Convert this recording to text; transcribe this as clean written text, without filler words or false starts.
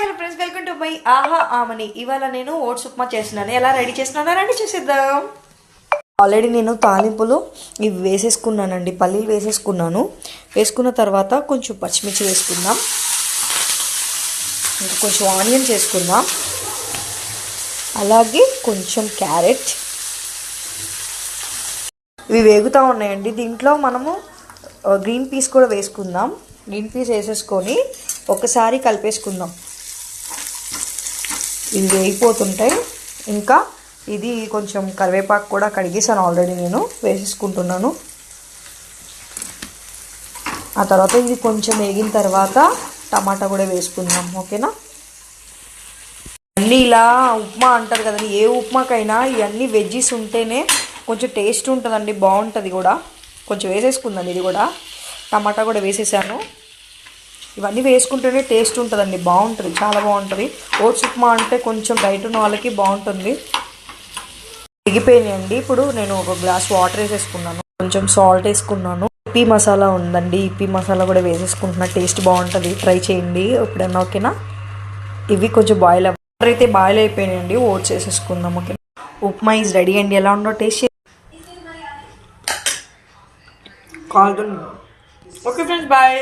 Hello friends, welcome to my ఆహా ఆమని. ఇవాళ నేను ఓట్స్ ఉప్మా చేస్తున్నాను. ఎలా రెడీ చేస్తున్నానో రెడీ చేసేద్దాం. ఆల్రెడీ నేను తాలింపులు ఇవి వేసేసుకున్నానండి. పల్లీలు వేసేసుకున్నాను. వేసుకున్న తర్వాత కొంచెం పచ్చిమిర్చి వేసుకుందాం, ఇంకా కొంచెం ఆనియన్స్ వేసుకుందాం, అలాగే కొంచెం క్యారెట్. ఇవి వేగుతూ ఉన్నాయండి. దీంట్లో మనము గ్రీన్ పీస్ కూడా వేసుకుందాం. గ్రీన్ పీస్ వేసేసుకొని ఒకసారి కలిపేసుకుందాం. ఇవి వేగిపోతుంటాయి. ఇంకా ఇది కొంచెం కరివేపాకు కూడా కడిగేసాను ఆల్రెడీ, నేను వేసేసుకుంటున్నాను. ఆ తర్వాత ఇది కొంచెం వేగిన తర్వాత టమాటా కూడా వేసుకుందాం. ఓకేనా? అన్నీ ఇలా ఉప్మా అంటారు కదండి, ఏ ఉప్మాకైనా ఇవన్నీ వెజ్జీస్ ఉంటేనే కొంచెం టేస్ట్ ఉంటుందండి, బాగుంటుంది కూడా. కొంచెం వేసేసుకుందాం. ఇది కూడా టమాటా కూడా వేసేసాను. ఇవన్నీ వేసుకుంటేనే టేస్ట్ ఉంటుందండి, బాగుంటుంది, చాలా బాగుంటుంది. ఓట్స్ ఉప్మా అంటే కొంచెం డైట్ ఉన్న వాళ్ళకి బాగుంటుంది. ఎగిపోయినాయండి. ఇప్పుడు నేను ఒక గ్లాస్ వాటర్ వేసేసుకున్నాను, కొంచెం సాల్ట్ వేసుకున్నాను. ఇప్పి మసాలా ఉందండి, ఇప్పి మసాలా కూడా వేసేసుకుంటున్నా. టేస్ట్ బాగుంటుంది, ట్రై చేయండి ఎప్పుడైనా. ఓకేనా? ఇవి కొంచెం బాయిల్ వాటర్ అయితే బాయిల్ అయిపోయినాయండి. ఓట్స్ వేసేసుకుందాం. ఓకే, ఉప్మా ఈజ్ రెడీ అండి. ఎలా ఉందో టేస్ట్ కాల్. Okay friends, bye.